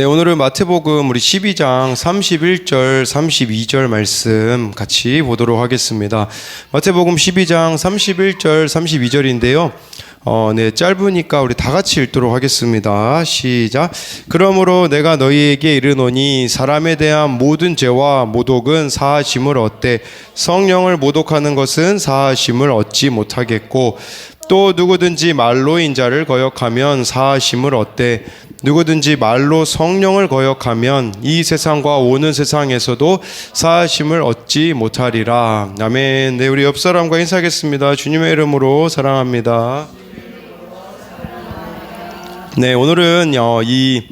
네, 오늘은 마태복음 우리 12장 31절 32절 말씀 같이 보도록 하겠습니다. 마태복음 12장 31절 32절인데요. 네, 짧으니까 우리 다 같이 읽도록 하겠습니다. 시작. 그러므로 내가 너희에게 이르노니 사람에 대한 모든 죄와 모독은 사하심을 얻되 성령을 모독하는 것은 사하심을 얻지 못하겠고 또 누구든지 말로 인자를 거역하면 사하심을 얻되 누구든지 말로 성령을 거역하면 이 세상과 오는 세상에서도 사하심을 얻지 못하리라. 아멘. 네, 우리 옆 사람과 인사하겠습니다. 주님의 이름으로 사랑합니다. 네, 오늘은 이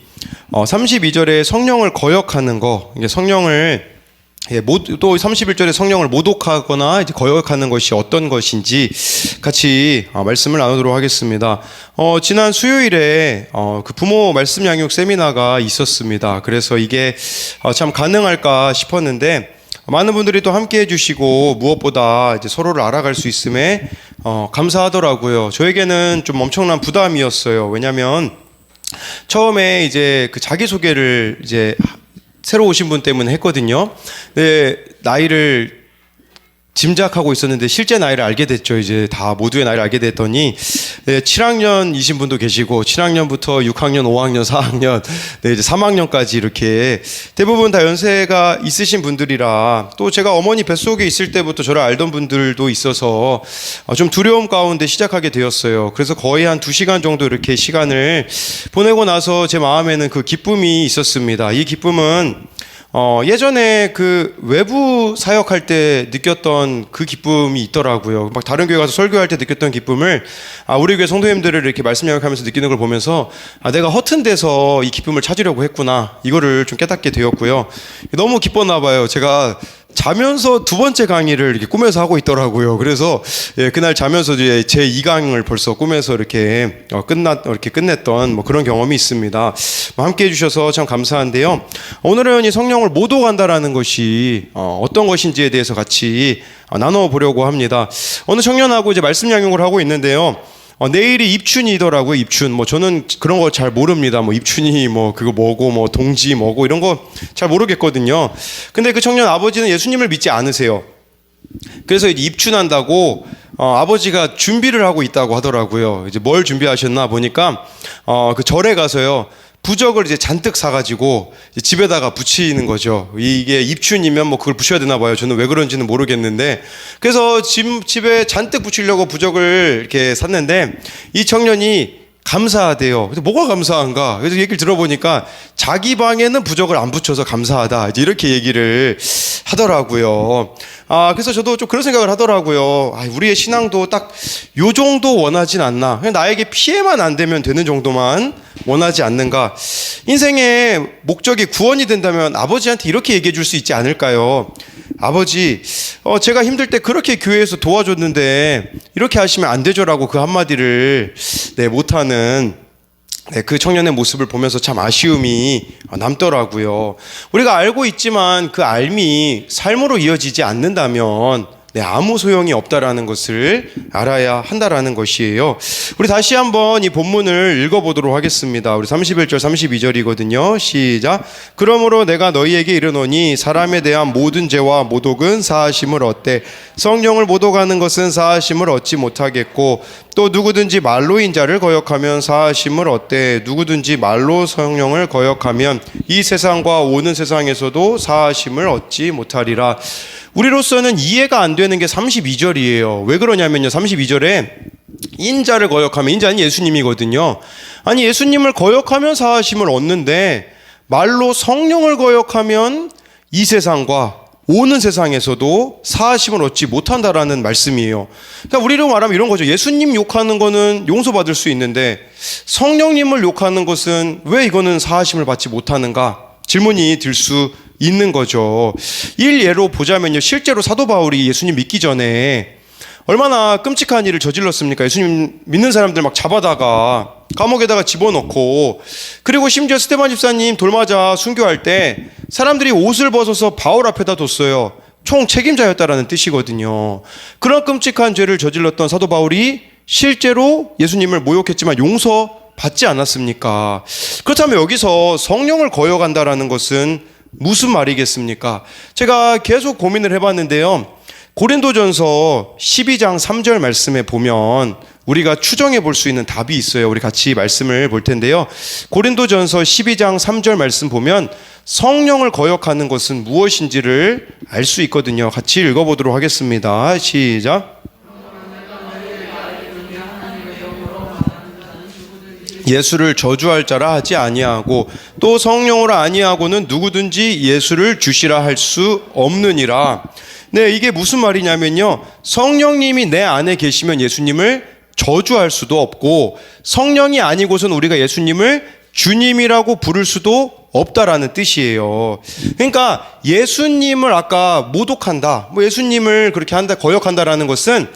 32절에 성령을 거역하는 거, 이게 성령을 또 31절에 성령을 모독하거나 이제 거역하는 것이 어떤 것인지 같이 말씀을 나누도록 하겠습니다. 지난 수요일에 그 부모 말씀 양육 세미나가 있었습니다. 그래서 이게 참 가능할까 싶었는데 많은 분들이 또 함께 해주시고 무엇보다 이제 서로를 알아갈 수 있음에 감사하더라고요. 저에게는 좀 엄청난 부담이었어요. 왜냐하면 처음에 이제 그 자기소개를 이제 새로 오신 분 때문에 했거든요. 네, 나이를 짐작하고 있었는데 실제 나이를 알게 됐죠. 이제 다 모두의 나이를 알게 됐더니 7학년이신 분도 계시고 7학년부터 6학년, 5학년, 4학년, 이제 3학년까지 이렇게 대부분 다 연세가 있으신 분들이라 또 제가 어머니 뱃속에 있을 때부터 저를 알던 분들도 있어서 좀 두려움 가운데 시작하게 되었어요. 그래서 거의 한 2시간 정도 이렇게 시간을 보내고 나서 제 마음에는 그 기쁨이 있었습니다. 이 기쁨은 예전에 그 외부 사역할 때 느꼈던 그 기쁨이 있더라고요. 막 다른 교회 가서 설교할 때 느꼈던 기쁨을 우리 교회 성도님들을 이렇게 말씀 양육하면서 느끼는 걸 보면서 내가 허튼 데서 이 기쁨을 찾으려고 했구나, 이거를 좀 깨닫게 되었고요. 너무 기뻤나 봐요. 제가 자면서 두 번째 강의를 이렇게 꿈에서 하고 있더라고요. 그래서 그날 자면서 제 2강을 벌써 꿈에서 이렇게 이렇게 끝냈던 뭐 그런 경험이 있습니다. 함께 해주셔서 참 감사한데요. 오늘은 이 성령을 모독한다라는 것이 어떤 것인지에 대해서 같이 나눠보려고 합니다. 어느 청년하고 이제 말씀 양육을 하고 있는데요. 내일이 입춘이더라고요. 입춘. 저는 그런 거 잘 모릅니다. 입춘이 그거 뭐고 동지 뭐고 이런 거 잘 모르겠거든요. 근데 그 청년 아버지는 예수님을 믿지 않으세요. 그래서 이제 입춘한다고 아버지가 준비를 하고 있다고 하더라고요. 이제 뭘 준비하셨나 보니까 그 절에 가서요. 부적을 이제 잔뜩 사가지고 집에다가 붙이는 거죠. 이게 입춘이면 그걸 붙여야 되나 봐요. 저는 왜 그런지는 모르겠는데. 그래서 집에 잔뜩 붙이려고 부적을 이렇게 샀는데 이 청년이 감사하대요. 그래서 뭐가 감사한가? 그래서 얘기를 들어보니까 자기 방에는 부적을 안 붙여서 감사하다, 이제 이렇게 얘기를 하더라고요. 그래서 저도 좀 그런 생각을 하더라고요. 우리의 신앙도 딱 요 정도 원하진 않나. 그냥 나에게 피해만 안 되면 되는 정도만 원하지 않는가. 인생의 목적이 구원이 된다면 아버지한테 이렇게 얘기해 줄 수 있지 않을까요? 아버지, 제가 힘들 때 그렇게 교회에서 도와줬는데 이렇게 하시면 안 되죠라고 그 한마디를 못하는 그 청년의 모습을 보면서 참 아쉬움이 남더라고요. 우리가 알고 있지만 그 알미 삶으로 이어지지 않는다면 아무 소용이 없다라는 것을 알아야 한다라는 것이에요. 우리 다시 한번 이 본문을 읽어보도록 하겠습니다. 우리 31절 32절이거든요. 시작. 그러므로 내가 너희에게 이르노니 사람에 대한 모든 죄와 모독은 사하심을 얻되 성령을 모독하는 것은 사하심을 얻지 못하겠고 또 누구든지 말로 인자를 거역하면 사하심을 얻되 누구든지 말로 성령을 거역하면 이 세상과 오는 세상에서도 사하심을 얻지 못하리라. 우리로서는 이해가 안 되는 게 32절이에요. 왜 그러냐면요. 32절에 인자를 거역하면, 인자는 예수님이거든요. 아니, 예수님을 거역하면 사하심을 얻는데 말로 성령을 거역하면 이 세상과 오는 세상에서도 사하심을 얻지 못한다라는 말씀이에요. 그러니까 우리로 말하면 이런 거죠. 예수님 욕하는 거는 용서받을 수 있는데 성령님을 욕하는 것은 왜 이거는 사하심을 받지 못하는가? 질문이 들 수 있는 거죠. 일예로 보자면요. 실제로 사도 바울이 예수님 믿기 전에 얼마나 끔찍한 일을 저질렀습니까? 예수님 믿는 사람들 막 잡아다가 감옥에다가 집어넣고, 그리고 심지어 스데반 집사님 돌 맞아 순교할 때 사람들이 옷을 벗어서 바울 앞에다 뒀어요. 총 책임자였다라는 뜻이거든요. 그런 끔찍한 죄를 저질렀던 사도 바울이 실제로 예수님을 모욕했지만 용서 받지 않았습니까? 그렇다면 여기서 성령을 거역한다라는 것은 무슨 말이겠습니까? 제가 계속 고민을 해봤는데요. 고린도전서 12장 3절 말씀에 보면 우리가 추정해 볼 수 있는 답이 있어요. 우리 같이 말씀을 볼 텐데요. 고린도전서 12장 3절 말씀 보면 성령을 거역하는 것은 무엇인지를 알 수 있거든요. 같이 읽어보도록 하겠습니다. 시작. 예수를 저주할 자라 하지 아니하고 또 성령으로 아니하고는 누구든지 예수를 주시라 할 수 없느니라. 네, 이게 무슨 말이냐면요. 성령님이 내 안에 계시면 예수님을 저주할 수도 없고 성령이 아니고선 우리가 예수님을 주님이라고 부를 수도 없다라는 뜻이에요. 그러니까 예수님을 아까 모독한다, 예수님을 그렇게 한다, 거역한다라는 것은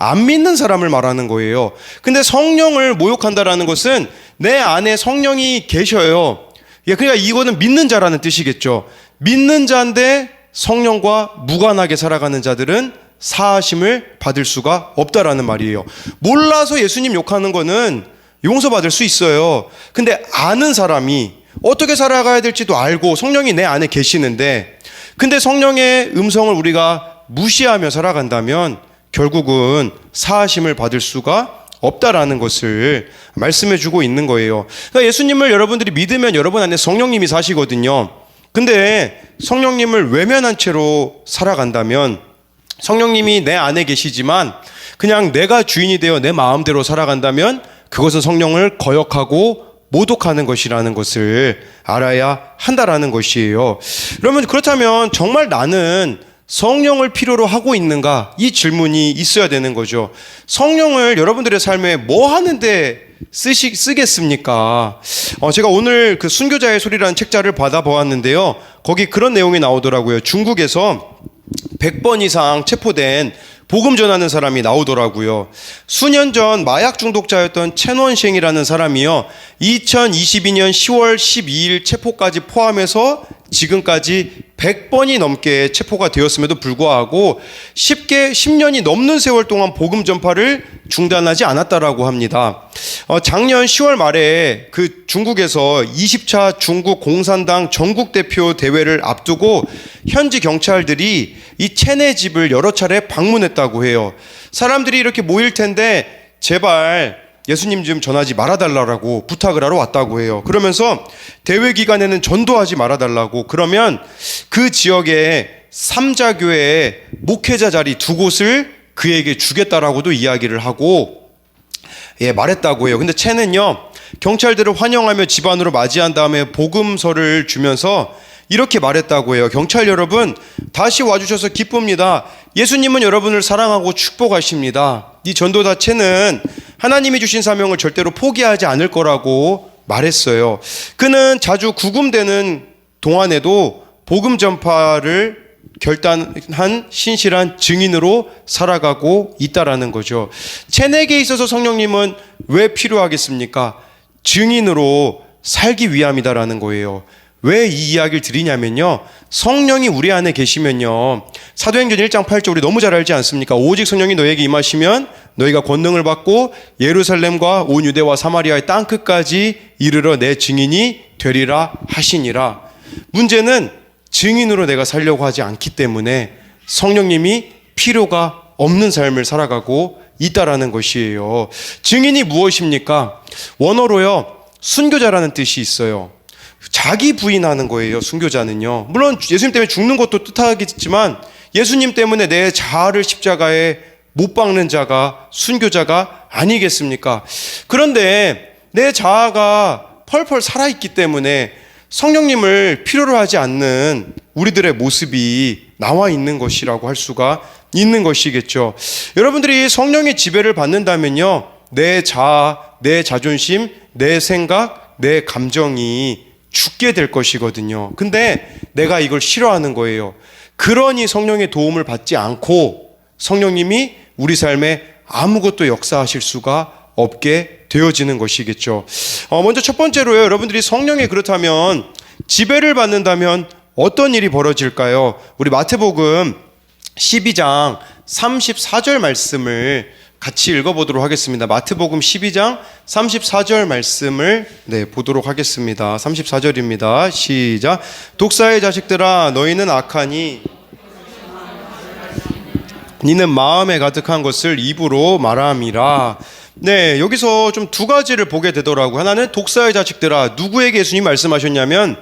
안 믿는 사람을 말하는 거예요. 근데 성령을 모욕한다라는 것은 내 안에 성령이 계셔요. 그러니까 이거는 믿는 자라는 뜻이겠죠. 믿는 자인데 성령과 무관하게 살아가는 자들은 사하심을 받을 수가 없다라는 말이에요. 몰라서 예수님 욕하는 거는 용서받을 수 있어요. 근데 아는 사람이 어떻게 살아가야 될지도 알고 성령이 내 안에 계시는데 근데 성령의 음성을 우리가 무시하며 살아간다면 결국은 사하심을 받을 수가 없다라는 것을 말씀해 주고 있는 거예요. 그러니까 예수님을 여러분들이 믿으면 여러분 안에 성령님이 사시거든요. 근데 성령님을 외면한 채로 살아간다면 성령님이 내 안에 계시지만 그냥 내가 주인이 되어 내 마음대로 살아간다면 그것은 성령을 거역하고 모독하는 것이라는 것을 알아야 한다라는 것이에요. 그러면 그렇다면 정말 나는 성령을 필요로 하고 있는가? 이 질문이 있어야 되는 거죠. 성령을 여러분들의 삶에 뭐 하는데 쓰겠습니까? 제가 오늘 그 순교자의 소리라는 책자를 받아보았는데요. 거기 그런 내용이 나오더라고요. 중국에서 100번 이상 체포된 복음 전하는 사람이 나오더라고요. 수년 전 마약 중독자였던 첸원셴이라는 사람이요. 2022년 10월 12일 체포까지 포함해서 지금까지 100번이 넘게 체포가 되었음에도 불구하고 10년이 넘는 세월 동안 복음 전파를 중단하지 않았다라고 합니다. 작년 10월 말에 그 중국에서 20차 중국 공산당 전국 대표 대회를 앞두고 현지 경찰들이 이 첸의 집을 여러 차례 방문했다고 해요. 사람들이 이렇게 모일 텐데 제발 예수님 좀 전하지 말아달라고 부탁을 하러 왔다고 해요. 그러면서 대회 기간에는 전도하지 말아달라고, 그러면 그 지역에 삼자교회 목회자 자리 2곳을 그에게 주겠다라고도 이야기를 하고 말했다고 해요. 근데 첸은요, 경찰들을 환영하며 집 안으로 맞이한 다음에 복음서를 주면서 이렇게 말했다고 해요. 경찰 여러분, 다시 와주셔서 기쁩니다. 예수님은 여러분을 사랑하고 축복하십니다. 이 전도자 첸은 하나님이 주신 사명을 절대로 포기하지 않을 거라고 말했어요. 그는 자주 구금되는 동안에도 복음 전파를 결단한 신실한 증인으로 살아가고 있다라는 거죠. 첸에게 있어서 성령님은 왜 필요하겠습니까? 증인으로 살기 위함이다라는 거예요. 왜 이 이야기를 드리냐면요, 성령이 우리 안에 계시면요, 사도행전 1장 8절 우리 너무 잘 알지 않습니까? 오직 성령이 너에게 임하시면 너희가 권능을 받고 예루살렘과 온 유대와 사마리아의 땅끝까지 이르러 내 증인이 되리라 하시니라. 문제는 증인으로 내가 살려고 하지 않기 때문에 성령님이 필요가 없는 삶을 살아가고 있다라는 것이에요. 증인이 무엇입니까? 원어로요, 순교자라는 뜻이 있어요. 자기 부인하는 거예요. 순교자는요, 물론 예수님 때문에 죽는 것도 뜻하겠지만 예수님 때문에 내 자아를 십자가에 못 박는 자가 순교자가 아니겠습니까? 그런데 내 자아가 펄펄 살아있기 때문에 성령님을 필요로 하지 않는 우리들의 모습이 나와 있는 것이라고 할 수가 있는 것이겠죠. 여러분들이 성령의 지배를 받는다면요, 내 자아, 내 자존심, 내 생각, 내 감정이 죽게 될 것이거든요. 근데 내가 이걸 싫어하는 거예요. 그러니 성령의 도움을 받지 않고 성령님이 우리 삶에 아무것도 역사하실 수가 없게 되어지는 것이겠죠. 먼저 첫 번째로요, 여러분들이 성령에 그렇다면 지배를 받는다면 어떤 일이 벌어질까요? 우리 마태복음 12장 34절 말씀을 같이 읽어보도록 하겠습니다. 마태복음 12장 34절 말씀을 보도록 하겠습니다. 34절입니다. 시작. 독사의 자식들아 너희는 악하니 니는 마음에 가득한 것을 입으로 말함이라. 네, 여기서 좀 두 가지를 보게 되더라고요. 하나는 독사의 자식들아, 누구에게 예수님 말씀하셨냐면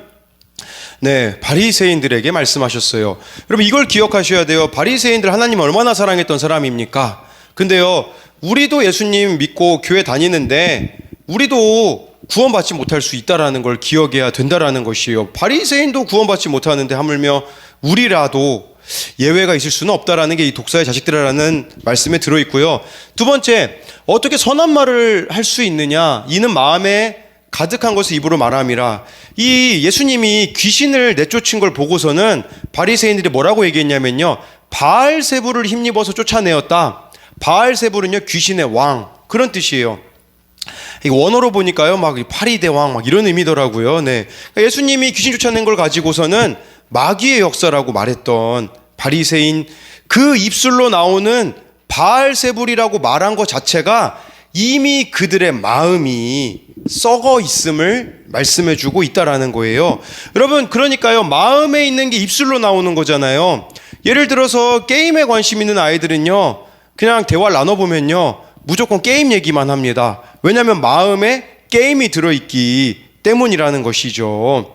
바리새인들에게 말씀하셨어요. 여러분 이걸 기억하셔야 돼요. 바리새인들 하나님 얼마나 사랑했던 사람입니까? 근데요, 우리도 예수님 믿고 교회 다니는데 우리도 구원받지 못할 수 있다라는 걸 기억해야 된다라는 것이에요. 바리새인도 구원받지 못하는데 하물며 우리라도 예외가 있을 수는 없다라는 게 이 독사의 자식들이라는 말씀에 들어있고요. 두 번째, 어떻게 선한 말을 할 수 있느냐? 이는 마음에 가득한 것을 입으로 말함이라. 이 예수님이 귀신을 내쫓은 걸 보고서는 바리새인들이 뭐라고 얘기했냐면요, 바알세불을 힘입어서 쫓아내었다. 바알세불은요 귀신의 왕, 그런 뜻이에요. 이 원어로 보니까요 막 파리대왕 막 이런 의미더라고요. 그러니까 예수님이 귀신 쫓아낸 걸 가지고서는 마귀의 역사라고 말했던 바리새인, 그 입술로 나오는 바알세불이라고 말한 것 자체가 이미 그들의 마음이 썩어 있음을 말씀해주고 있다라는 거예요. 여러분, 그러니까요, 마음에 있는 게 입술로 나오는 거잖아요. 예를 들어서 게임에 관심 있는 아이들은요, 그냥 대화를 나눠보면요, 무조건 게임 얘기만 합니다. 왜냐하면 마음에 게임이 들어있기 때문이라는 것이죠.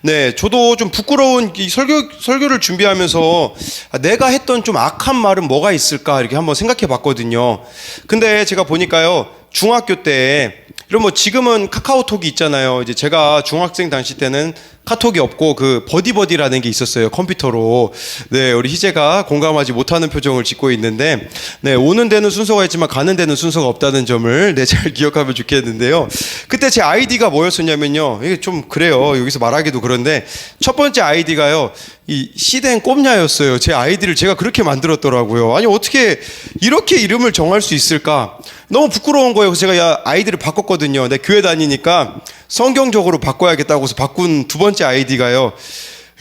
네, 저도 좀 부끄러운 이 설교를 준비하면서 내가 했던 좀 악한 말은 뭐가 있을까 이렇게 한번 생각해 봤거든요. 근데 제가 보니까요, 중학교 때, 이런 뭐 지금은 카카오톡이 있잖아요. 이제 제가 중학생 당시 때는 카톡이 없고 그 버디버디라는 게 있었어요, 컴퓨터로. 네, 우리 희재가 공감하지 못하는 표정을 짓고 있는데, 네, 오는 데는 순서가 있지만 가는 데는 순서가 없다는 점을 잘 기억하면 좋겠는데요. 그때 제 아이디가 뭐였었냐면요, 이게 좀 그래요, 여기서 말하기도 그런데, 첫 번째 아이디가요, 이 시댕 꼼냐였어요. 제 아이디를 제가 그렇게 만들었더라고요. 아니 어떻게 이렇게 이름을 정할 수 있을까? 너무 부끄러운 거예요. 그래서 제가 아이디를 바꿨거든요. 내 교회 다니니까 성경적으로 바꿔야겠다고 해서 바꾼 두 번째 아이디가요,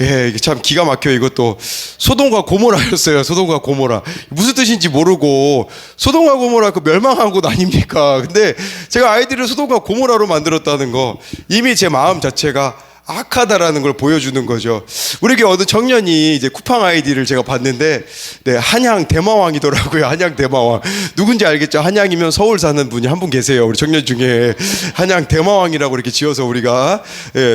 예, 이게 참 기가 막혀요. 이것도 소돔과 고모라였어요. 소돔과 고모라. 무슨 뜻인지 모르고, 소돔과 고모라 그 멸망한 곳 아닙니까? 근데 제가 아이디를 소돔과 고모라로 만들었다는 거, 이미 제 마음 자체가 악하다라는 걸 보여주는 거죠. 우리 교회 어느 청년이 이제 쿠팡 아이디를 제가 봤는데, 네, 한양 대마왕이더라고요. 한양 대마왕. 누군지 알겠죠? 한양이면 서울 사는 분이 한 분 계세요. 우리 청년 중에. 한양 대마왕이라고 이렇게 지어서 우리가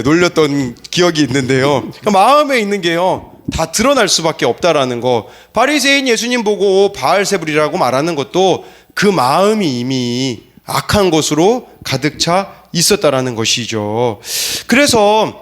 놀렸던 기억이 있는데요. 그러니까 마음에 있는 게요, 다 드러날 수밖에 없다라는 거. 바리새인 예수님 보고 바알세불이라고 말하는 것도 그 마음이 이미 악한 것으로 가득 차 있었다라는 것이죠. 그래서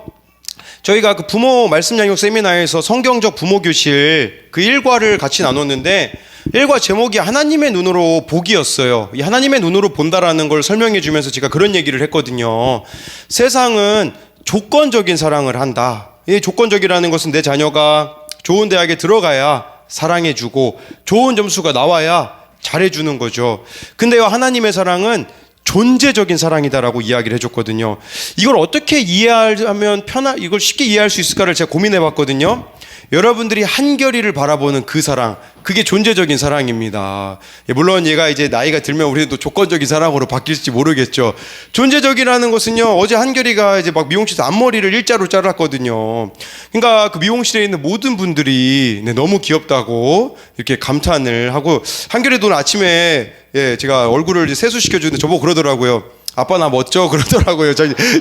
저희가 그 부모 말씀 양육 세미나에서 성경적 부모 교실 그 1과를 같이 나눴는데, 1과 제목이 하나님의 눈으로 보기였어요. 이 하나님의 눈으로 본다라는 걸 설명해 주면서 제가 그런 얘기를 했거든요. 세상은 조건적인 사랑을 한다. 이 조건적이라는 것은 내 자녀가 좋은 대학에 들어가야 사랑해 주고 좋은 점수가 나와야 잘해주는 거죠. 근데요, 하나님의 사랑은 존재적인 사랑이다라고 이야기를 해줬거든요. 이걸 어떻게 이해하면 이걸 쉽게 이해할 수 있을까를 제가 고민해 봤거든요. 여러분들이 한결이를 바라보는 그 사랑, 그게 존재적인 사랑입니다. 물론 얘가 이제 나이가 들면 우리도 조건적인 사랑으로 바뀔지 모르겠죠. 존재적이라는 것은요, 어제 한결이가 이제 막 미용실에서 앞머리를 일자로 잘랐거든요. 그러니까 그 미용실에 있는 모든 분들이 너무 귀엽다고 이렇게 감탄을 하고, 한결이도 아침에 제가 얼굴을 이제 세수시켜주는데 저보고 그러더라고요. 아빠 나 멋져 그러더라고요.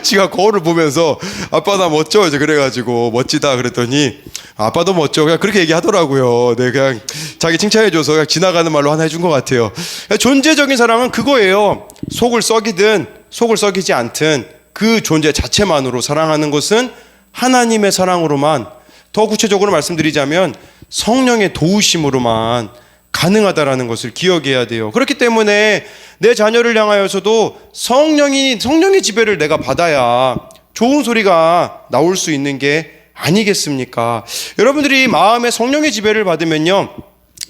지가 거울을 보면서 아빠 나 멋져 이제 그래가지고 멋지다 그랬더니 아빠도 멋져 그냥 그렇게 얘기하더라고요. 네, 그냥 자기 칭찬해줘서 그냥 지나가는 말로 하나 해준 것 같아요. 존재적인 사랑은 그거예요. 속을 썩이든 속을 썩이지 않든 그 존재 자체만으로 사랑하는 것은 하나님의 사랑으로만, 더 구체적으로 말씀드리자면 성령의 도우심으로만 가능하다라는 것을 기억해야 돼요. 그렇기 때문에 내 자녀를 향하여서도 성령의 지배를 내가 받아야 좋은 소리가 나올 수 있는 게 아니겠습니까? 여러분들이 마음에 성령의 지배를 받으면요,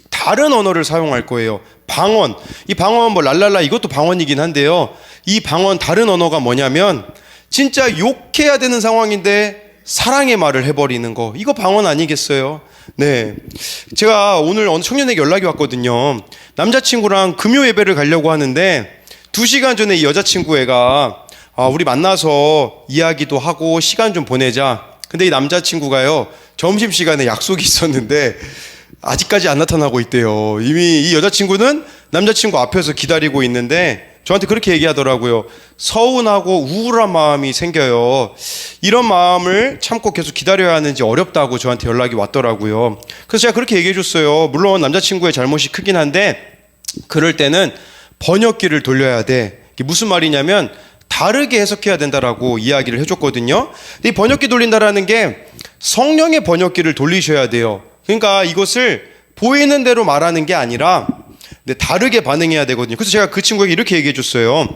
다른 언어를 사용할 거예요. 방언. 이 방언 뭐 랄랄라 이것도 방언이긴 한데요, 이 방언 다른 언어가 뭐냐면 진짜 욕해야 되는 상황인데 사랑의 말을 해버리는 거, 이거 방언 아니겠어요? 네, 제가 오늘 어느 청년에게 연락이 왔거든요. 남자친구랑 금요 예배를 가려고 하는데 2시간 전에 이 여자친구 애가 우리 만나서 이야기도 하고 시간 좀 보내자. 근데 이 남자친구가요, 점심시간에 약속이 있었는데 아직까지 안 나타나고 있대요. 이미 이 여자친구는 남자친구 앞에서 기다리고 있는데 저한테 그렇게 얘기하더라고요. 서운하고 우울한 마음이 생겨요. 이런 마음을 참고 계속 기다려야 하는지 어렵다고 저한테 연락이 왔더라고요. 그래서 제가 그렇게 얘기해 줬어요. 물론 남자친구의 잘못이 크긴 한데 그럴 때는 번역기를 돌려야 돼. 이게 무슨 말이냐면 다르게 해석해야 된다라고 이야기를 해줬거든요. 근데 이 번역기 돌린다라는 게 성령의 번역기를 돌리셔야 돼요. 그러니까 이것을 보이는 대로 말하는 게 아니라 다르게 반응해야 되거든요. 그래서 제가 그 친구에게 이렇게 얘기해 줬어요.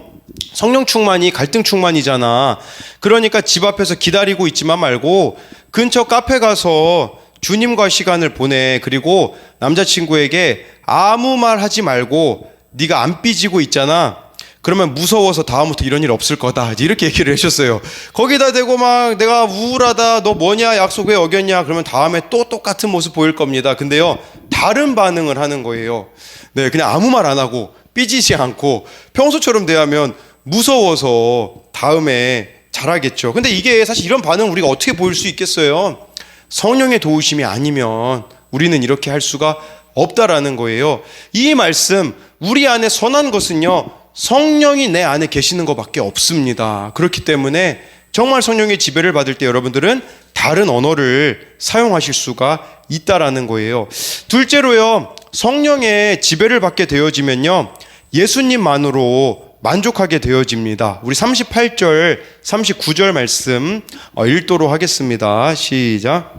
성령 충만이 갈등 충만이잖아. 그러니까 집 앞에서 기다리고 있지만 말고 근처 카페 가서 주님과 시간을 보내. 그리고 남자친구에게 아무 말 하지 말고 네가 안 삐지고 있잖아. 그러면 무서워서 다음부터 이런 일 없을 거다. 이렇게 얘기를 해주셨어요. 거기다 대고 막 내가 우울하다. 너 뭐냐? 약속 왜 어겼냐? 그러면 다음에 또 똑같은 모습 보일 겁니다. 근데요, 다른 반응을 하는 거예요. 네, 그냥 아무 말 안 하고 삐지지 않고 평소처럼 대하면 무서워서 다음에 잘하겠죠. 근데 이게 사실 이런 반응 우리가 어떻게 보일 수 있겠어요? 성령의 도우심이 아니면 우리는 이렇게 할 수가 없다라는 거예요. 이 말씀, 우리 안에 선한 것은요, 성령이 내 안에 계시는 것밖에 없습니다. 그렇기 때문에 정말 성령의 지배를 받을 때 여러분들은 다른 언어를 사용하실 수가 있다라는 거예요. 둘째로요, 성령의 지배를 받게 되어지면요, 예수님만으로 만족하게 되어집니다. 우리 38절, 39절 말씀 읽도록 하겠습니다. 시작.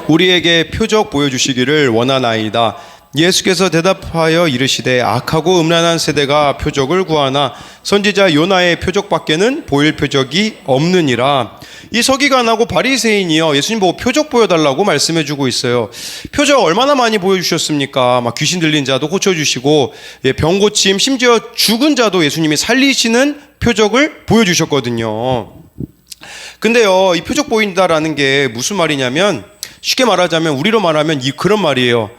우리에게 표적 보여주시기를 원하나이다. 예수께서 대답하여 이르시되 악하고 음란한 세대가 표적을 구하나 선지자 요나의 표적밖에는 보일 표적이 없느니라. 이 서기관하고 바리새인이요, 예수님 보고 표적 보여달라고 말씀해주고 있어요. 표적 얼마나 많이 보여주셨습니까? 막 귀신 들린 자도 고쳐주시고, 병 고침, 심지어 죽은 자도 예수님이 살리시는 표적을 보여주셨거든요. 근데요, 이 표적 보인다라는 게 무슨 말이냐면, 쉽게 말하자면, 우리로 말하면 그런 말이에요.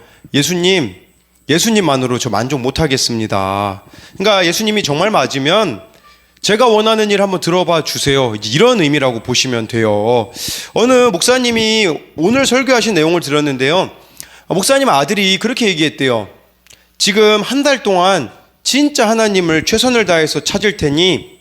예수님만으로 저 만족 못하겠습니다. 그러니까 예수님이 정말 맞으면 제가 원하는 일 한번 들어봐 주세요. 이런 의미라고 보시면 돼요. 어느 목사님이 오늘 설교하신 내용을 들었는데요, 목사님 아들이 그렇게 얘기했대요. 지금 한 달 동안 진짜 하나님을 최선을 다해서 찾을 테니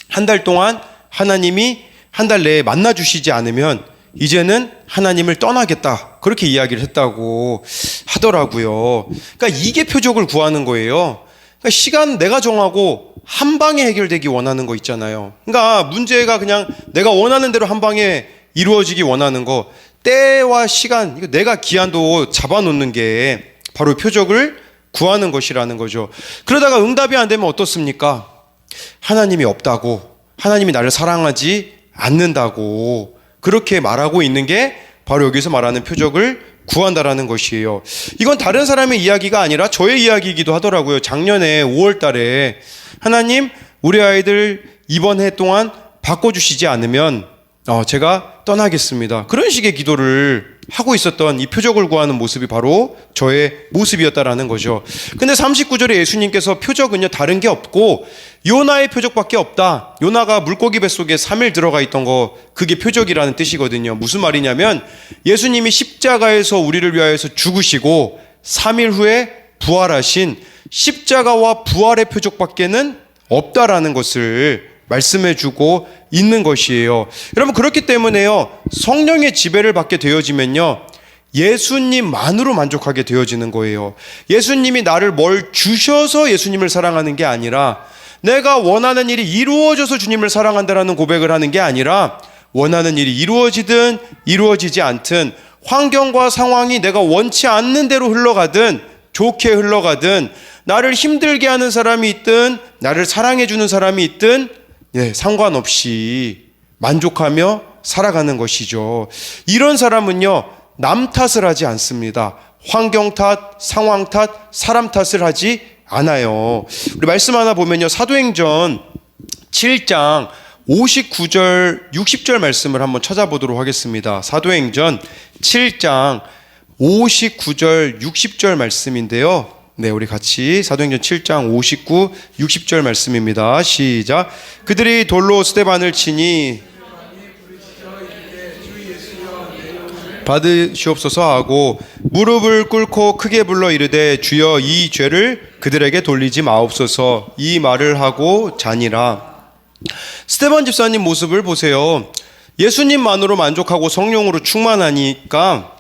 한 달 동안 하나님이 한 달 내에 만나주시지 않으면 이제는 하나님을 떠나겠다. 그렇게 이야기를 했다고 하더라고요. 그러니까 이게 표적을 구하는 거예요. 그러니까 시간 내가 정하고 한 방에 해결되기 원하는 거 있잖아요. 그러니까 문제가 그냥 내가 원하는 대로 한 방에 이루어지기 원하는 거, 때와 시간, 이거 내가 기한도 잡아놓는 게 바로 표적을 구하는 것이라는 거죠. 그러다가 응답이 안 되면 어떻습니까? 하나님이 없다고, 하나님이 나를 사랑하지 않는다고 그렇게 말하고 있는 게 바로 여기서 말하는 표적을 구한다라는 것이에요. 이건 다른 사람의 이야기가 아니라 저의 이야기이기도 하더라고요. 작년에 5월 달에 하나님, 우리 아이들 이번 해 동안 바꿔주시지 않으면 제가 떠나겠습니다. 그런 식의 기도를 하고 있었던 이 표적을 구하는 모습이 바로 저의 모습이었다라는 거죠. 근데 39절에 예수님께서 표적은요, 다른 게 없고 요나의 표적밖에 없다. 요나가 물고기 뱃속에 3일 들어가 있던 거, 그게 표적이라는 뜻이거든요. 무슨 말이냐면 예수님이 십자가에서 우리를 위하여서 죽으시고 3일 후에 부활하신 십자가와 부활의 표적밖에는 없다라는 것을 말씀해주고 있는 것이에요. 여러분, 그렇기 때문에요, 성령의 지배를 받게 되어지면요, 예수님만으로 만족하게 되어지는 거예요. 예수님이 나를 뭘 주셔서 예수님을 사랑하는 게 아니라, 내가 원하는 일이 이루어져서 주님을 사랑한다라는 고백을 하는 게 아니라, 원하는 일이 이루어지든 이루어지지 않든, 환경과 상황이 내가 원치 않는 대로 흘러가든 좋게 흘러가든, 나를 힘들게 하는 사람이 있든 나를 사랑해주는 사람이 있든 상관없이 만족하며 살아가는 것이죠. 이런 사람은요, 남 탓을 하지 않습니다. 환경 탓, 상황 탓, 사람 탓을 하지 않아요. 우리 말씀 하나 보면요, 사도행전 7장 59절, 60절 말씀을 한번 찾아보도록 하겠습니다. 사도행전 7장 59절, 60절 말씀인데요. 네, 우리 같이 사도행전 7장 59, 60절 말씀입니다. 시작. 그들이 돌로 스데반을 치니 받으시옵소서 하고 무릎을 꿇고 크게 불러 이르되 주여 이 죄를 그들에게 돌리지 마옵소서, 이 말을 하고 자니라. 스데반 집사님 모습을 보세요. 예수님만으로 만족하고 성령으로 충만하니까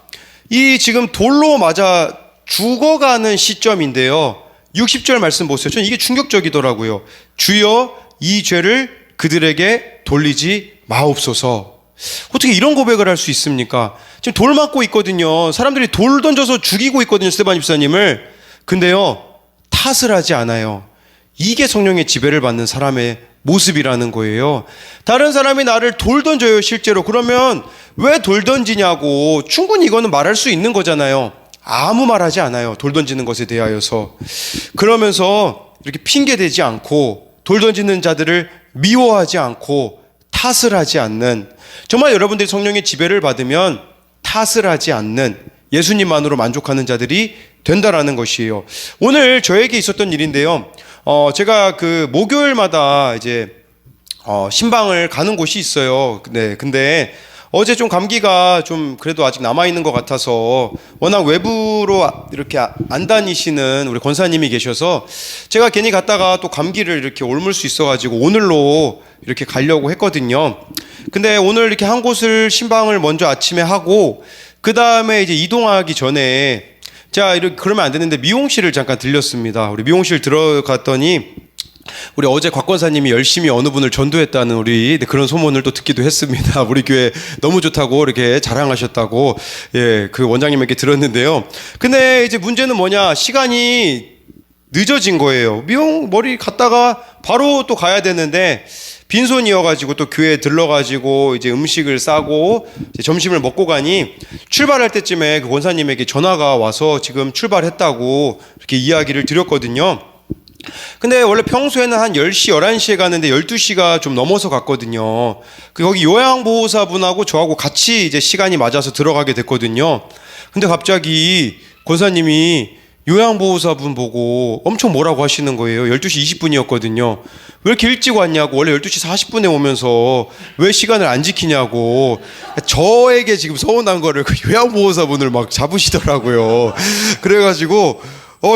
이 지금 돌로 맞아 죽어가는 시점인데요. 60절 말씀 보세요. 저는 이게 충격적이더라고요. 주여 이 죄를 그들에게 돌리지 마옵소서. 어떻게 이런 고백을 할 수 있습니까? 지금 돌 맞고 있거든요. 사람들이 돌 던져서 죽이고 있거든요, 스데반 집사님을. 근데요, 탓을 하지 않아요. 이게 성령의 지배를 받는 사람의 모습이라는 거예요. 다른 사람이 나를 돌 던져요, 실제로. 그러면 왜 돌 던지냐고 충분히 이거는 말할 수 있는 거잖아요. 아무 말하지 않아요, 돌 던지는 것에 대하여서. 그러면서 이렇게 핑계대지 않고 돌 던지는 자들을 미워하지 않고 탓을 하지 않는, 정말 여러분들이 성령의 지배를 받으면 탓을 하지 않는, 예수님만으로 만족하는 자들이 된다라는 것이에요. 오늘 저에게 있었던 일인데요. 제가 그 목요일마다 이제 신방을 가는 곳이 있어요. 네, 근데 어제 좀 감기가 좀 그래도 아직 남아있는 것 같아서 워낙 외부로 이렇게 안 다니시는 우리 권사님이 계셔서 제가 괜히 갔다가 또 감기를 이렇게 옮을 수 있어가지고 오늘로 이렇게 가려고 했거든요. 근데 오늘 이렇게 한 곳을 신방을 먼저 아침에 하고 그 다음에 이제 이동하기 전에 제가 이렇게 그러면 안 되는데 미용실을 잠깐 들렸습니다. 우리 미용실 들어갔더니 우리 어제 곽 권사님이 열심히 어느 분을 전도했다는 우리 그런 소문을 또 듣기도 했습니다. 우리 교회 너무 좋다고 이렇게 자랑하셨다고, 예, 그 원장님에게 들었는데요. 근데 이제 문제는 뭐냐, 시간이 늦어진 거예요. 미용 머리 갔다가 바로 또 가야 되는데 빈손이어가지고 또 교회에 들러가지고 이제 음식을 싸고 이제 점심을 먹고 가니 출발할 때쯤에 그 권사님에게 전화가 와서 지금 출발했다고 이렇게 이야기를 드렸거든요. 근데 원래 평소에는 한 10시, 11시에 가는데 12시가 좀 넘어서 갔거든요. 거기 요양보호사분하고 저하고 같이 이제 시간이 맞아서 들어가게 됐거든요. 근데 갑자기 권사님이 요양보호사분 보고 엄청 뭐라고 하시는 거예요. 12시 20분이었거든요. 왜 이렇게 일찍 왔냐고, 원래 12시 40분에 오면서 왜 시간을 안 지키냐고. 저에게 지금 서운한 거를 그 요양보호사분을 막 잡으시더라고요. 그래가지고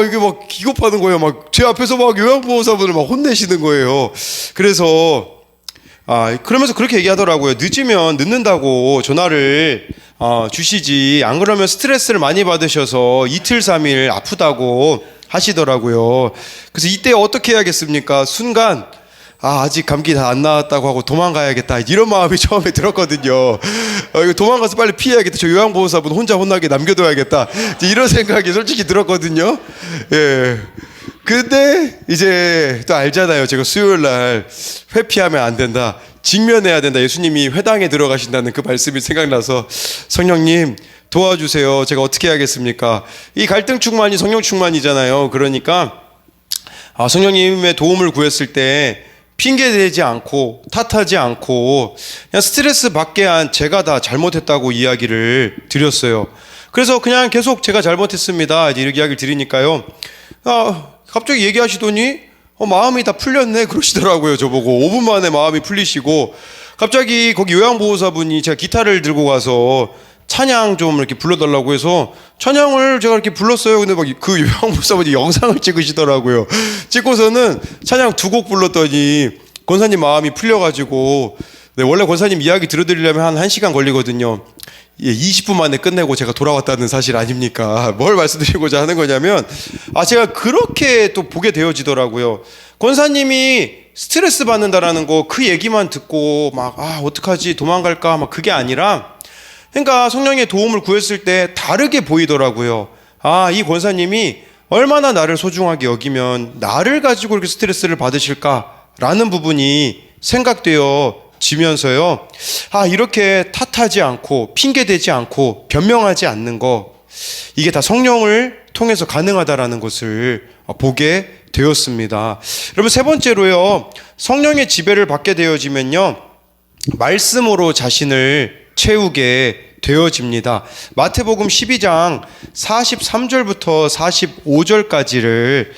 이게 막 기겁하는 거예요. 막 제 앞에서 막 요양보호사분을 막 혼내시는 거예요. 그래서 그러면서 그렇게 얘기하더라고요. 늦으면 늦는다고 전화를 주시지, 안 그러면 스트레스를 많이 받으셔서 이틀 3일 아프다고 하시더라고요. 그래서 이때 어떻게 해야겠습니까? 순간 아직 감기 다 안 나았다고 하고 도망가야겠다, 이런 마음이 처음에 들었거든요. 이거 도망가서 빨리 피해야겠다, 저 요양보호사분 혼자 혼나게 남겨둬야겠다, 이런 생각이 솔직히 들었거든요. 예. 근데 이제 또 알잖아요. 제가 수요일날 회피하면 안 된다, 직면해야 된다, 예수님이 회당에 들어가신다는 그 말씀이 생각나서 성령님 도와주세요. 제가 어떻게 해야겠습니까? 이 갈등 충만이 성령 충만이잖아요. 그러니까 성령님의 도움을 구했을 때 핑계대지 않고 탓하지 않고 그냥 스트레스 받게 한 제가 다 잘못했다고 이야기를 드렸어요. 그래서 그냥 계속 제가 잘못했습니다, 이제 이렇게 이야기를 드리니까요. 갑자기 얘기하시더니 마음이 다 풀렸네 그러시더라고요. 저보고 5분 만에 마음이 풀리시고 갑자기 거기 요양보호사분이 제가 기타를 들고 가서 찬양 좀 이렇게 불러달라고 해서 찬양을 제가 이렇게 불렀어요. 근데 막 그 요양보호사분이 영상을 찍으시더라고요. 찍고서는 찬양 2곡 불렀더니 권사님 마음이 풀려가지고, 네, 원래 권사님 이야기 들어드리려면 한 1시간 걸리거든요. 20분 만에 끝내고 제가 돌아왔다는 사실 아닙니까? 뭘 말씀드리고자 하는 거냐면 제가 그렇게 또 보게 되어지더라고요. 권사님이 스트레스 받는다라는 거 그 얘기만 듣고 막 어떡하지, 도망갈까, 막 그게 아니라, 그러니까 성령의 도움을 구했을 때 다르게 보이더라고요. 이 권사님이 얼마나 나를 소중하게 여기면 나를 가지고 이렇게 스트레스를 받으실까라는 부분이 생각되어 지면서요. 이렇게 탓하지 않고 핑계대지 않고 변명하지 않는 거, 이게 다 성령을 통해서 가능하다라는 것을 보게 되었습니다. 여러분, 세 번째로요, 성령의 지배를 받게 되어지면요, 말씀으로 자신을 채우게 되어집니다. 마태복음 12장 43절부터 45절까지를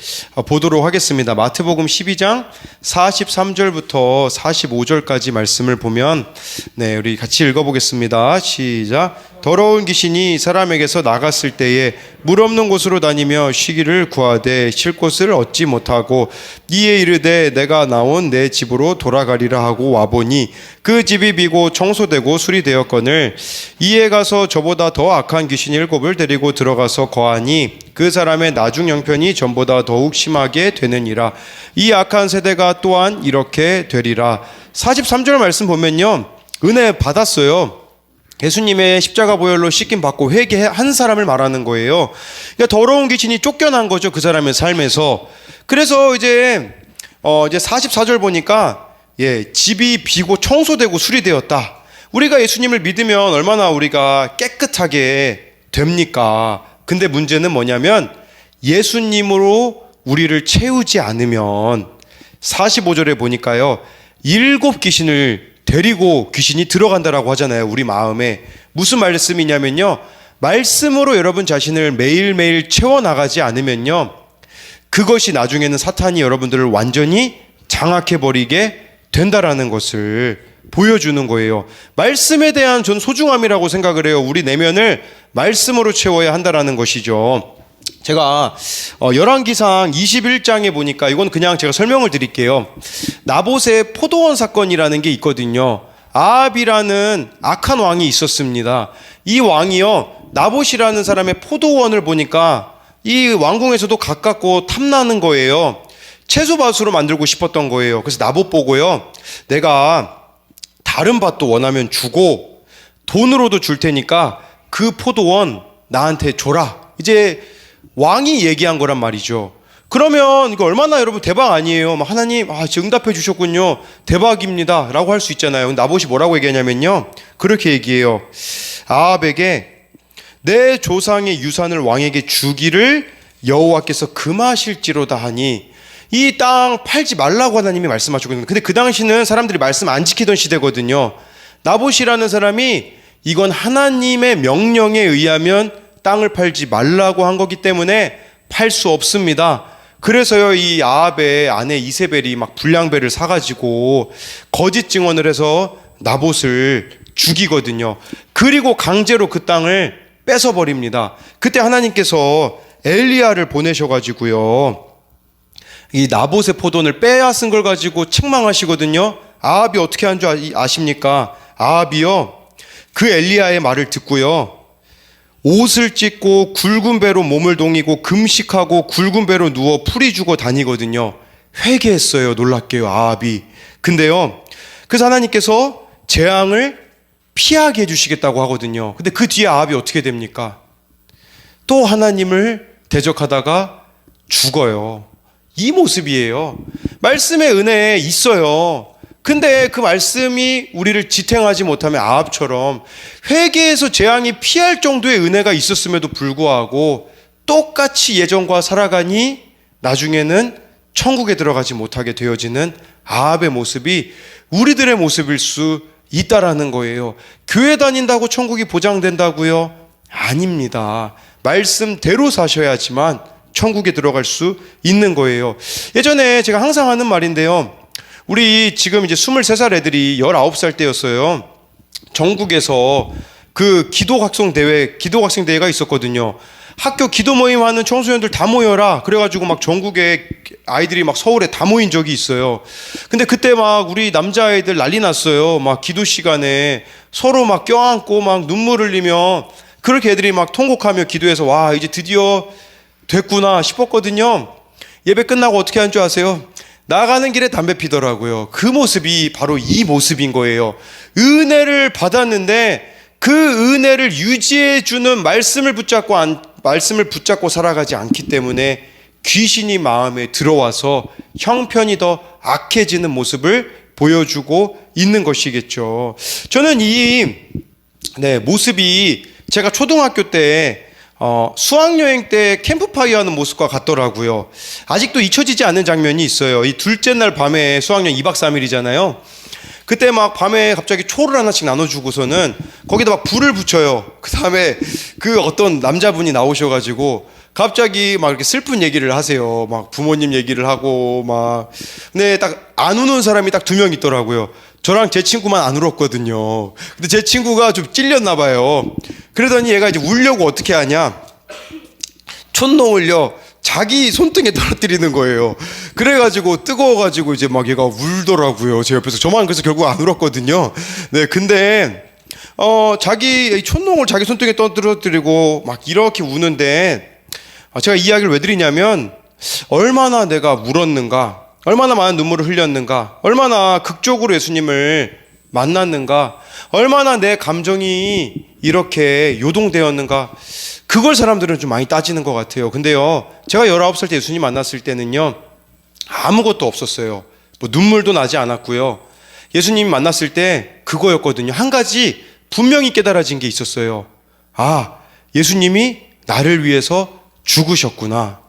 보도록 하겠습니다. 마태복음 12장 43절부터 45절까지 말씀을 보면, 네, 우리 같이 읽어보겠습니다. 시작. 더러운 귀신이 사람에게서 나갔을 때에 물 없는 곳으로 다니며 쉬기를 구하되 쉴 곳을 얻지 못하고 이에 이르되 내가 나온 내 집으로 돌아가리라 하고 와보니 그 집이 비고 청소되고 수리되었거늘 이에 가서 저보다 더 악한 귀신 7을 데리고 들어가서 거하니 그 사람의 나중 형편이 전보다 더욱 심하게 되느니라. 이 악한 세대가 또한 이렇게 되리라. 43절 말씀 보면요, 은혜 받았어요. 예수님의 십자가 보혈로 씻김 받고 회개한 사람을 말하는 거예요. 그러니까 더러운 귀신이 쫓겨난 거죠, 그 사람의 삶에서. 그래서 이제 44절 보니까, 집이 비고 청소되고 수리되었다. 우리가 예수님을 믿으면 얼마나 우리가 깨끗하게 됩니까? 근데 문제는 뭐냐면 예수님으로 우리를 채우지 않으면 45절에 보니까요, 7 귀신을 데리고 귀신이 들어간다라고 하잖아요. 우리 마음에. 무슨 말씀이냐면요, 말씀으로 여러분 자신을 매일매일 채워나가지 않으면요, 그것이 나중에는 사탄이 여러분들을 완전히 장악해버리게 된다라는 것을 보여주는 거예요. 말씀에 대한 전 소중함이라고 생각을 해요. 우리 내면을 말씀으로 채워야 한다라는 것이죠. 제가 열왕기상 21장에 보니까, 이건 그냥 제가 설명을 드릴게요. 나봇의 포도원 사건이라는 게 있거든요. 아합이라는 악한 왕이 있었습니다. 이 왕이요, 나봇이라는 사람의 포도원을 보니까 이 왕궁에서도 가깝고 탐나는 거예요. 채소밭으로 만들고 싶었던 거예요. 그래서 나봇 보고요, 내가 다른 밭도 원하면 주고 돈으로도 줄 테니까 그 포도원 나한테 줘라. 이제 왕이 얘기한 거란 말이죠. 그러면 이거 얼마나 여러분 대박 아니에요? 하나님, 응답해 주셨군요. 대박입니다. 라고 할 수 있잖아요. 나봇이 뭐라고 얘기하냐면요, 그렇게 얘기해요. 아합에게 내 조상의 유산을 왕에게 주기를 여호와께서 금하실지로다 하니, 이 땅 팔지 말라고 하나님이 말씀하셨거든요. 근데 그 당시는 사람들이 말씀 안 지키던 시대거든요. 나봇이라는 사람이 이건 하나님의 명령에 의하면 땅을 팔지 말라고 한 거기 때문에 팔 수 없습니다. 그래서요, 이 아합의 아내 이세벨이 막 불량배를 사가지고 거짓 증언을 해서 나봇을 죽이거든요. 그리고 강제로 그 땅을 뺏어버립니다. 그때 하나님께서 엘리야를 보내셔가지고요, 이 나봇의 포도원을 빼앗은 걸 가지고 책망하시거든요. 아합이 어떻게 한 줄 아십니까? 아합이요, 그 엘리야의 말을 듣고요, 옷을 찢고 굵은 배로 몸을 동이고 금식하고 굵은 배로 누워 풀이 주고 다니거든요. 회개했어요. 놀랍게요, 아합이. 근데요, 그래서 하나님께서 재앙을 피하게 해주시겠다고 하거든요. 근데 그 뒤에 아합이 어떻게 됩니까? 또 하나님을 대적하다가 죽어요. 이 모습이에요. 말씀의 은혜에 있어요. 근데 그 말씀이 우리를 지탱하지 못하면 아합처럼 회개해서 재앙이 피할 정도의 은혜가 있었음에도 불구하고 똑같이 예전과 살아가니 나중에는 천국에 들어가지 못하게 되어지는 아합의 모습이 우리들의 모습일 수 있다라는 거예요. 교회 다닌다고 천국이 보장된다고요? 아닙니다. 말씀대로 사셔야지만 천국에 들어갈 수 있는 거예요. 예전에 제가 항상 하는 말인데요, 우리 지금 이제 23살 애들이 19살 때였어요. 전국에서 그 기도학생 대회가 있었거든요. 학교 기도 모임 하는 청소년들 다 모여라. 그래가지고 막 전국에 아이들이 막 서울에 다 모인 적이 있어요. 근데 그때 막 우리 남자아이들 난리 났어요. 막 기도 시간에 서로 막 껴안고 막 눈물 흘리며 그렇게 애들이 막 통곡하며 기도해서 와, 이제 드디어 됐구나 싶었거든요. 예배 끝나고 어떻게 한 줄 아세요? 나가는 길에 담배 피더라고요. 그 모습이 바로 이 모습인 거예요. 은혜를 받았는데 그 은혜를 유지해주는 말씀을 붙잡고 살아가지 않기 때문에 귀신이 마음에 들어와서 형편이 더 악해지는 모습을 보여주고 있는 것이겠죠. 저는 이 모습이 제가 초등학교 때 수학여행 때 캠프파이어 하는 모습과 같더라고요. 아직도 잊혀지지 않는 장면이 있어요. 이 둘째 날 밤에 수학여행 2박 3일이잖아요. 그때 막 밤에 갑자기 초를 하나씩 나눠주고서는 거기다 막 불을 붙여요. 그 다음에 그 어떤 남자분이 나오셔가지고 갑자기 막 이렇게 슬픈 얘기를 하세요. 막 부모님 얘기를 하고 막. 근데 딱 안 우는 사람이 딱 2명 있더라고요. 저랑 제 친구만 안 울었거든요. 근데 제 친구가 좀 찔렸나 봐요. 그러더니 얘가 이제 울려고 어떻게 하냐. 촛농을요, 자기 손등에 떨어뜨리는 거예요. 그래가지고 뜨거워가지고 이제 막 얘가 울더라고요. 제 옆에서. 저만 그래서 결국 안 울었거든요. 네, 근데 자기 촛농을 자기 손등에 떨어뜨리고 막 이렇게 우는데, 제가 이 이야기를 왜 드리냐면, 얼마나 내가 울었는가, 얼마나 많은 눈물을 흘렸는가, 얼마나 극적으로 예수님을 만났는가, 얼마나 내 감정이 이렇게 요동되었는가, 그걸 사람들은 좀 많이 따지는 것 같아요. 근데요, 제가 19살 때 예수님 만났을 때는요, 아무것도 없었어요. 뭐 눈물도 나지 않았고요. 예수님 만났을 때 그거였거든요. 한 가지 분명히 깨달아진 게 있었어요. 아, 예수님이 나를 위해서 죽으셨구나.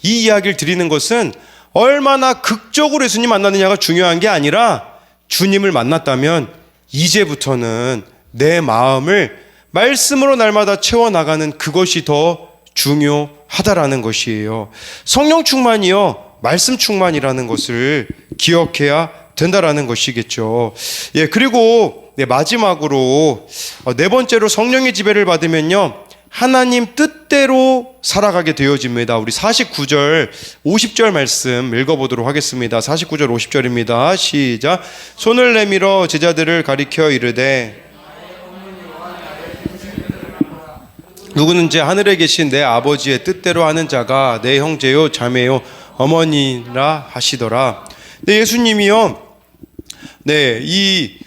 이 이야기를 드리는 것은 얼마나 극적으로 예수님 만났느냐가 중요한 게 아니라, 주님을 만났다면 이제부터는 내 마음을 말씀으로 날마다 채워나가는 그것이 더 중요하다라는 것이에요. 성령 충만이요, 말씀 충만이라는 것을 기억해야 된다라는 것이겠죠. 예, 그리고 마지막으로 4번째로 성령의 지배를 받으면요, 하나님 뜻대로 살아가게 되어집니다. 우리 49절 50절 말씀 읽어보도록 하겠습니다. 49절 50절입니다. 시작. 손을 내밀어 제자들을 가리켜 이르되, 누구는지 하늘에 계신 내 아버지의 뜻대로 하는 자가 내 형제요 자매요 어머니라 하시더라. 네, 예수님이요, 네, 이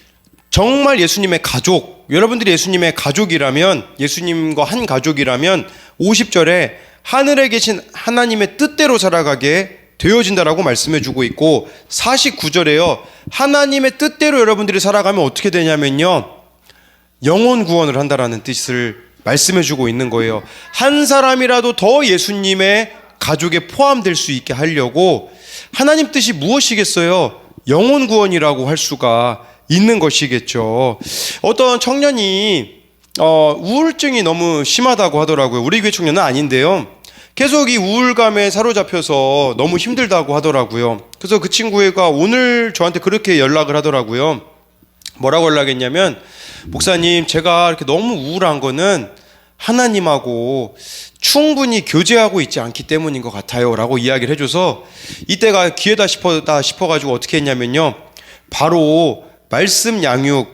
정말 예수님의 가족, 여러분들이 예수님의 가족이라면, 예수님과 한 가족이라면 50절에 하늘에 계신 하나님의 뜻대로 살아가게 되어진다라고 말씀해 주고 있고, 49절에요, 하나님의 뜻대로 여러분들이 살아가면 어떻게 되냐면요, 영혼 구원을 한다라는 뜻을 말씀해 주고 있는 거예요. 한 사람이라도 더 예수님의 가족에 포함될 수 있게 하려고, 하나님 뜻이 무엇이겠어요? 영혼 구원이라고 할 수가 있는 것이겠죠. 어떤 청년이 우울증이 너무 심하다고 하더라고요. 우리 교회 청년은 아닌데요, 계속 이 우울감에 사로잡혀서 너무 힘들다고 하더라고요. 그래서 그 친구가 오늘 저한테 그렇게 연락을 하더라고요. 뭐라고 연락했냐면, 목사님, 제가 이렇게 너무 우울한 거는 하나님하고 충분히 교제하고 있지 않기 때문인 것 같아요 라고 이야기를 해줘서, 이때가 기회다 싶어가지고 어떻게 했냐면요, 바로 말씀 양육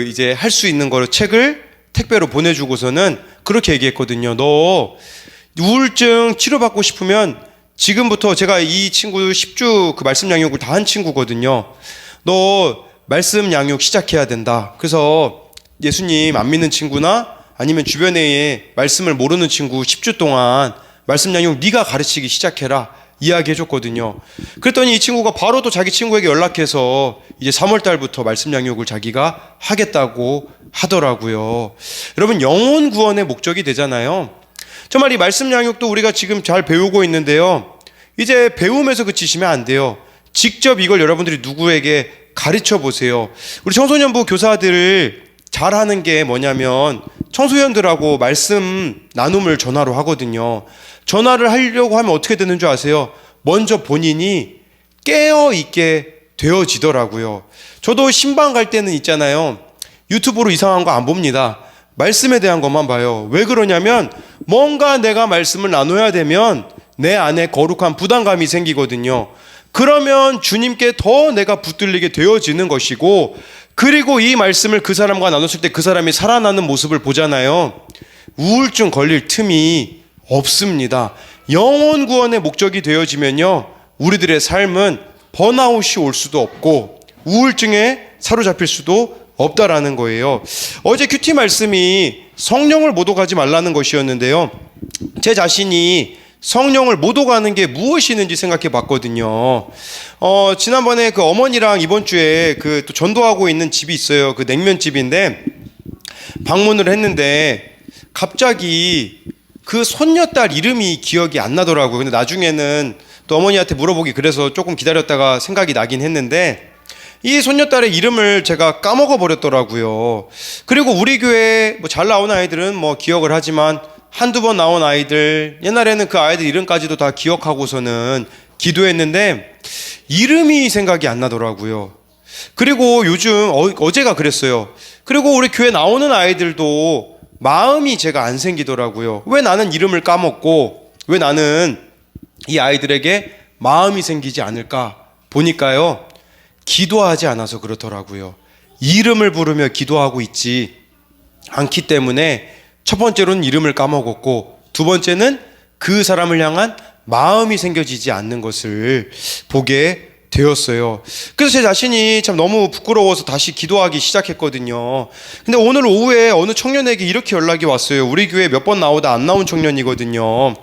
이제 할 수 있는 거를 책을 택배로 보내주고서는 그렇게 얘기했거든요. 너 우울증 치료받고 싶으면 지금부터, 제가 이 친구 10주 그 말씀 양육을 다 한 친구거든요. 너 말씀 양육 시작해야 된다. 그래서 예수님 안 믿는 친구나 아니면 주변에 말씀을 모르는 친구 10주 동안 말씀 양육 네가 가르치기 시작해라 이야기 해줬거든요. 그랬더니 이 친구가 바로 또 자기 친구에게 연락해서 이제 3월 달부터 말씀 양육을 자기가 하겠다고 하더라고요. 여러분, 영혼 구원의 목적이 되잖아요. 정말 이 말씀 양육도 우리가 지금 잘 배우고 있는데요, 이제 배움에서 그치시면 안 돼요. 직접 이걸 여러분들이 누구에게 가르쳐 보세요. 우리 청소년부 교사들을 잘하는 게 뭐냐면, 청소년들하고 말씀 나눔을 전화로 하거든요. 전화를 하려고 하면 어떻게 되는 줄 아세요? 먼저 본인이 깨어있게 되어지더라고요. 저도 신방 갈 때는 있잖아요, 유튜브로 이상한 거 안 봅니다. 말씀에 대한 것만 봐요. 왜 그러냐면, 뭔가 내가 말씀을 나눠야 되면 내 안에 거룩한 부담감이 생기거든요. 그러면 주님께 더 내가 붙들리게 되어지는 것이고, 그리고 이 말씀을 그 사람과 나눴을 때 그 사람이 살아나는 모습을 보잖아요. 우울증 걸릴 틈이 없습니다. 영혼 구원의 목적이 되어지면요, 우리들의 삶은 번아웃이 올 수도 없고 우울증에 사로잡힐 수도 없다라는 거예요. 어제 큐티 말씀이 성령을 모독하지 말라는 것이었는데요, 제 자신이 성령을 모독하는 게 무엇이는지 생각해 봤거든요. 지난번에 그 어머니랑 이번 주에 또 전도하고 있는 집이 있어요. 그 냉면집인데 방문을 했는데 갑자기 그 손녀딸 이름이 기억이 안 나더라고요. 근데 나중에는 또 어머니한테 물어보기 그래서 조금 기다렸다가 생각이 나긴 했는데 이 손녀딸의 이름을 제가 까먹어 버렸더라고요. 그리고 우리 교회 뭐 잘 나온 아이들은 뭐 기억을 하지만 한두 번 나온 아이들, 옛날에는 그 아이들 이름까지도 다 기억하고서는 기도했는데 이름이 생각이 안 나더라고요. 그리고 요즘 어제가 그랬어요. 그리고 우리 교회 나오는 아이들도 마음이 제가 안 생기더라고요. 왜 나는 이름을 까먹고 왜 나는 이 아이들에게 마음이 생기지 않을까 보니까요, 기도하지 않아서 그렇더라고요. 이름을 부르며 기도하고 있지 않기 때문에 첫 번째로는 이름을 까먹었고, 두 번째는 그 사람을 향한 마음이 생겨지지 않는 것을 보게 되었어요. 그래서 제 자신이 참 너무 부끄러워서 다시 기도하기 시작했거든요. 근데 오늘 오후에 어느 청년에게 이렇게 연락이 왔어요. 우리 교회 몇 번 나오다 안 나온 청년이거든요.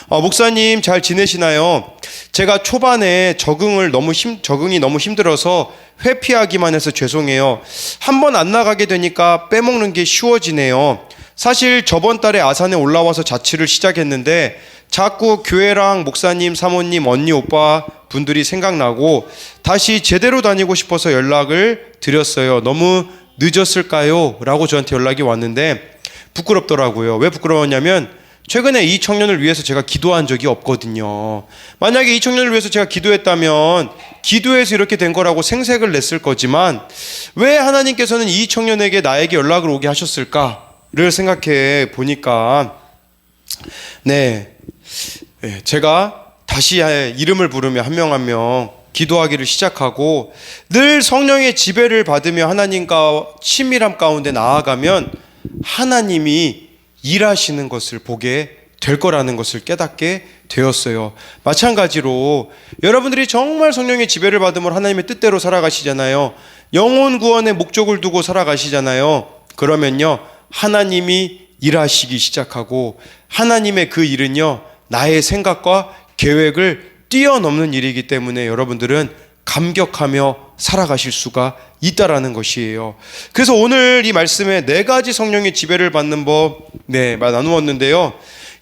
목사님 잘 지내시나요? 제가 초반에 적응이 너무 힘들어서 회피하기만 해서 죄송해요. 한 번 안 나가게 되니까 빼먹는 게 쉬워지네요. 사실 저번 달에 아산에 올라와서 자취를 시작했는데 자꾸 교회랑 목사님, 사모님, 언니, 오빠 분들이 생각나고 다시 제대로 다니고 싶어서 연락을 드렸어요. 너무 늦었을까요? 라고 저한테 연락이 왔는데 부끄럽더라고요. 왜 부끄러웠냐면 최근에 이 청년을 위해서 제가 기도한 적이 없거든요. 만약에 이 청년을 위해서 제가 기도했다면 기도해서 이렇게 된 거라고 생색을 냈을 거지만 왜 하나님께서는 이 청년에게 나에게 연락을 오게 하셨을까를 생각해 보니까 제가 다시 이름을 부르며 한 명 한 명 기도하기를 시작하고 늘 성령의 지배를 받으며 하나님과 친밀함 가운데 나아가면 하나님이 일하시는 것을 보게 될 거라는 것을 깨닫게 되었어요. 마찬가지로 여러분들이 정말 성령의 지배를 받으면 하나님의 뜻대로 살아가시잖아요. 영혼 구원의 목적을 두고 살아가시잖아요. 그러면요, 하나님이 일하시기 시작하고 하나님의 그 일은요, 나의 생각과 계획을 뛰어넘는 일이기 때문에 여러분들은 감격하며 살아가실 수가 있다라는 것이에요. 그래서 오늘 이 말씀에 4가지 성령의 지배를 받는 법 나누었는데요.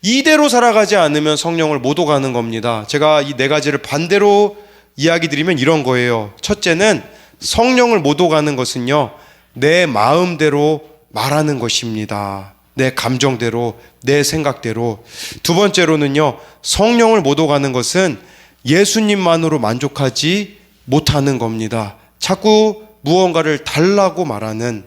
이대로 살아가지 않으면 성령을 못 오가는 겁니다. 제가 이 4가지를 반대로 이야기 드리면 이런 거예요. 첫째는 성령을 못 오가는 것은요, 내 마음대로 말하는 것입니다. 내 감정대로, 내 생각대로. 두 번째로는요, 성령을 못 오가는 것은 예수님만으로 만족하지 못하는 겁니다. 자꾸 무언가를 달라고 말하는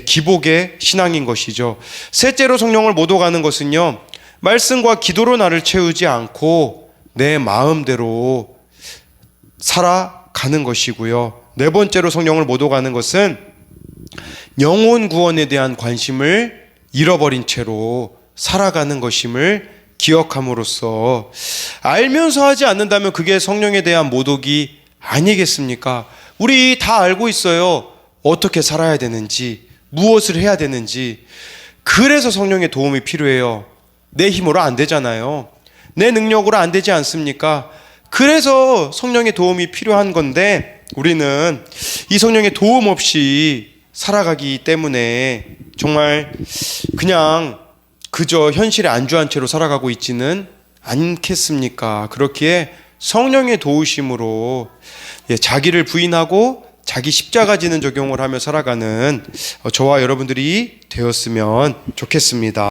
기복의 신앙인 것이죠. 셋째로 성령을 못 오가는 것은요, 말씀과 기도로 나를 채우지 않고 내 마음대로 살아가는 것이고요. 네 번째로 성령을 못 오가는 것은 영혼 구원에 대한 관심을 잃어버린 채로 살아가는 것임을 기억함으로써, 알면서 하지 않는다면 그게 성령에 대한 모독이 아니겠습니까? 우리 다 알고 있어요. 어떻게 살아야 되는지, 무엇을 해야 되는지. 그래서 성령의 도움이 필요해요. 내 힘으로 안 되잖아요. 내 능력으로 안 되지 않습니까? 그래서 성령의 도움이 필요한 건데 우리는 이 성령의 도움 없이 살아가기 때문에 정말 그냥 그저 현실에 안주한 채로 살아가고 있지는 않겠습니까? 그렇기에 성령의 도우심으로 자기를 부인하고 자기 십자가 지는 적용을 하며 살아가는 저와 여러분들이 되었으면 좋겠습니다.